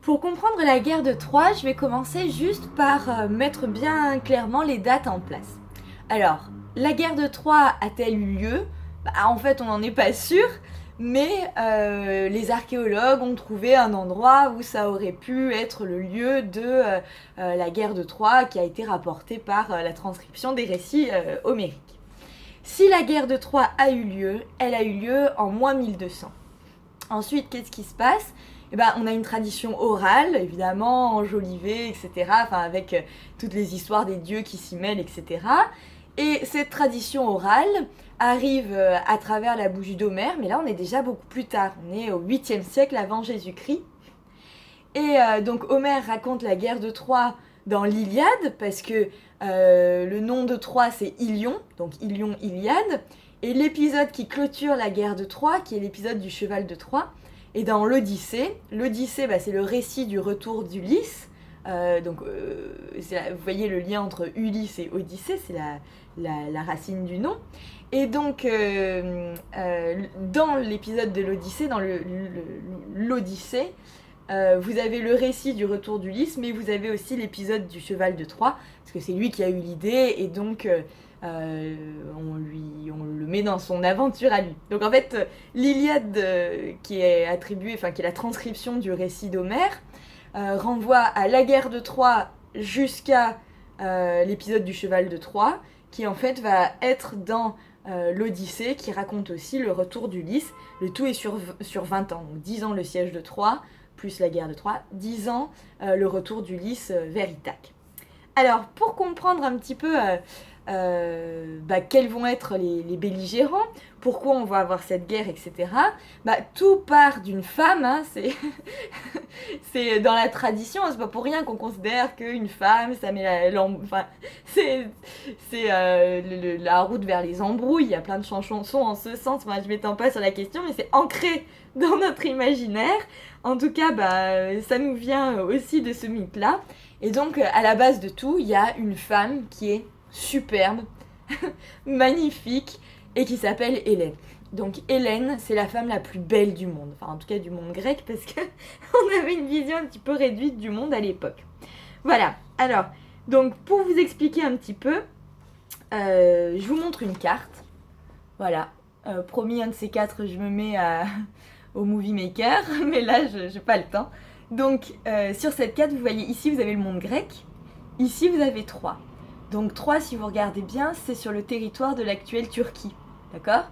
Pour comprendre la guerre de Troie, je vais commencer juste par mettre bien clairement les dates en place. Alors, la guerre de Troie a-t-elle eu lieu ? En fait, on n'en est pas sûr, mais les archéologues ont trouvé un endroit où ça aurait pu être le lieu de la guerre de Troie qui a été rapportée par la transcription des récits homériques. Si la guerre de Troie a eu lieu, elle a eu lieu en moins 1200. Ensuite, qu'est-ce qui se passe ? On a une tradition orale, évidemment, enjolivée, etc., avec toutes les histoires des dieux qui s'y mêlent, etc. Et cette tradition orale arrive à travers la bougie d'Homère, mais là on est déjà beaucoup plus tard, on est au 8e siècle avant Jésus-Christ. Et donc Homère raconte la guerre de Troie dans l'Iliade, parce que le nom de Troie c'est Ilion, donc Ilion, Iliade, et l'épisode qui clôture la guerre de Troie, qui est l'épisode du cheval de Troie, et dans l'Odyssée, c'est le récit du retour d'Ulysse. Vous voyez le lien entre Ulysse et Odyssée, c'est la racine du nom. Et donc, dans l'épisode de l'Odyssée, dans l'Odyssée, vous avez le récit du retour d'Ulysse, mais vous avez aussi l'épisode du cheval de Troie, parce que c'est lui qui a eu l'idée, et donc on le met dans son aventure à lui. Donc en fait, l'Iliade qui est la transcription du récit d'Homère, renvoie à la guerre de Troie jusqu'à l'épisode du cheval de Troie, qui en fait va être dans l'Odyssée, qui raconte aussi le retour d'Ulysse. Le tout est sur 20 ans, donc 10 ans le siège de Troie, plus la guerre de Troie, 10 ans le retour d'Ulysse vers Ithaque. Alors, pour comprendre un petit peu quels vont être les belligérants, pourquoi on va avoir cette guerre, etc. Tout part d'une femme, hein, c'est dans la tradition, c'est pas pour rien qu'on considère qu'une femme, ça met la route vers les embrouilles, il y a plein de chansons en ce sens, je m'étends pas sur la question, mais c'est ancré dans notre imaginaire. En tout cas, ça nous vient aussi de ce mythe-là. Et donc, à la base de tout, il y a une femme qui est superbe, magnifique, et qui s'appelle Hélène. Donc Hélène, c'est la femme la plus belle du monde, en tout cas du monde grec, parce qu'on avait une vision un petit peu réduite du monde à l'époque. Voilà, alors, donc pour vous expliquer un petit peu, je vous montre une carte. Voilà, promis, un de ces quatre, je me mets au Movie Maker, mais là, je n'ai pas le temps. Donc, sur cette carte, vous voyez, ici, vous avez le monde grec, ici, vous avez Troie. Donc Troie, si vous regardez bien, c'est sur le territoire de l'actuelle Turquie, d'accord ?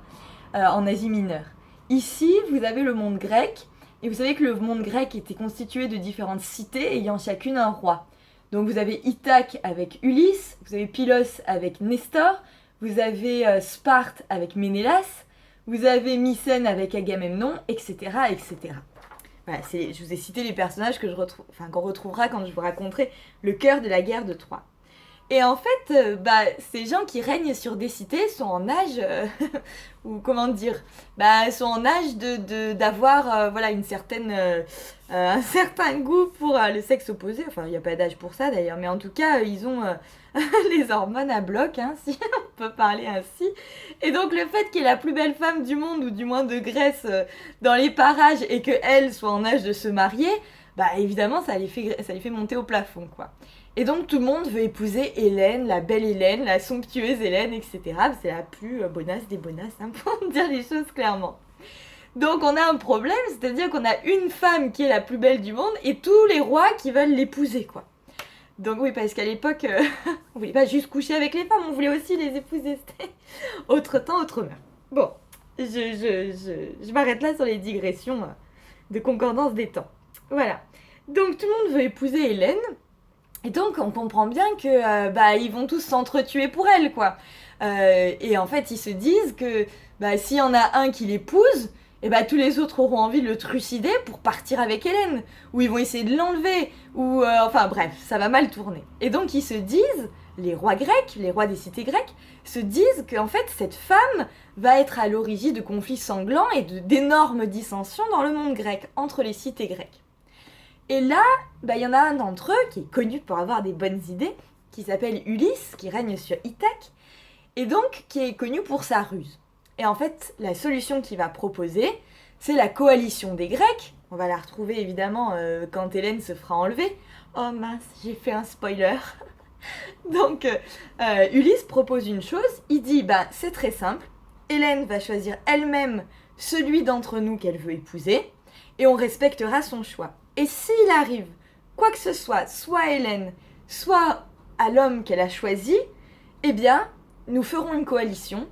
En Asie mineure. Ici, vous avez le monde grec, et vous savez que le monde grec était constitué de différentes cités ayant chacune un roi. Donc vous avez Ithaque avec Ulysse, vous avez Pylos avec Nestor, vous avez Sparte avec Ménélas, vous avez Mycène avec Agamemnon, etc., etc. Voilà, je vous ai cité les personnages qu'on retrouvera quand je vous raconterai le cœur de la guerre de Troie. Et en fait, ces gens qui règnent sur des cités sont en âge, sont en âge d'avoir un certain goût pour le sexe opposé. Enfin, il n'y a pas d'âge pour ça d'ailleurs, mais en tout cas, ils ont les hormones à bloc, hein, si on peut parler ainsi. Et donc, le fait qu'il y ait la plus belle femme du monde, ou du moins de Grèce, dans les parages, et qu'elle soit en âge de se marier, évidemment, ça les fait monter au plafond, quoi. Et donc tout le monde veut épouser Hélène, la belle Hélène, la somptueuse Hélène, etc. C'est la plus bonasse des bonasses, hein, pour dire les choses clairement. Donc on a un problème, c'est-à-dire qu'on a une femme qui est la plus belle du monde et tous les rois qui veulent l'épouser, quoi. Donc oui, parce qu'à l'époque, on voulait pas juste coucher avec les femmes, on voulait aussi les épouser. C'était autre temps, autre mœurs. Bon, je m'arrête là sur les digressions de concordance des temps. Voilà. Donc tout le monde veut épouser Hélène. Et donc, on comprend bien que ils vont tous s'entretuer pour elle, quoi. Et en fait, ils se disent que s'il y en a un qui l'épouse, tous les autres auront envie de le trucider pour partir avec Hélène. Ou ils vont essayer de l'enlever. Ou bref, ça va mal tourner. Et donc, ils se disent, les rois grecs, les rois des cités grecques, se disent qu'en fait, cette femme va être à l'origine de conflits sanglants et d'énormes dissensions dans le monde grec, entre les cités grecques. Et là, il y en a un d'entre eux qui est connu pour avoir des bonnes idées, qui s'appelle Ulysse, qui règne sur Ithaque, et donc qui est connu pour sa ruse. Et en fait, la solution qu'il va proposer, c'est la coalition des Grecs, On va la retrouver évidemment quand Hélène se fera enlever. Oh mince, j'ai fait un spoiler. Donc Ulysse propose une chose, il dit bah c'est très simple, Hélène va choisir elle-même celui d'entre nous qu'elle veut épouser et on respectera son choix. Et s'il arrive quoi que ce soit, soit à Hélène, soit à l'homme qu'elle a choisi, eh bien nous ferons une coalition,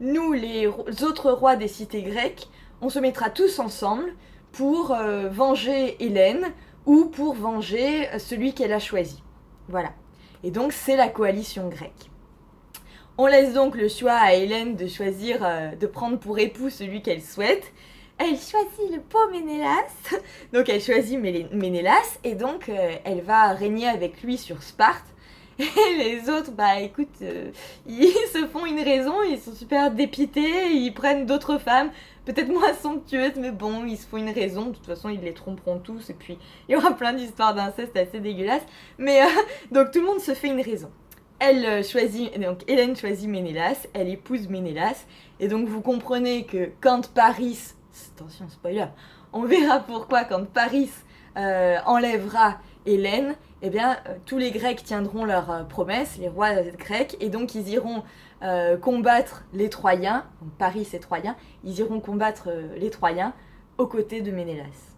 nous les autres rois des cités grecques, on se mettra tous ensemble pour venger Hélène ou pour venger celui qu'elle a choisi. Voilà. Et donc c'est la coalition grecque. On laisse donc le choix à Hélène de choisir, de prendre pour époux celui qu'elle souhaite. Elle choisit le beau Ménélas. Donc elle choisit Ménélas et donc elle va régner avec lui sur Sparte. Et les autres, bah écoute, ils se font une raison, ils sont super dépités, ils prennent d'autres femmes, peut-être moins somptueuses, mais bon, ils se font une raison, de toute façon ils les tromperont tous, et puis il y aura plein d'histoires d'inceste assez dégueulasses. Mais donc tout le monde se fait une raison. Donc Hélène choisit Ménélas, elle épouse Ménélas, et donc vous comprenez que quand Paris, attention spoiler, on verra pourquoi quand Paris enlèvera Hélène, eh bien, tous les Grecs tiendront leurs promesses, les rois grecs, et donc ils iront combattre les Troyens, donc Paris et Troyens, ils iront combattre les Troyens aux côtés de Ménélas.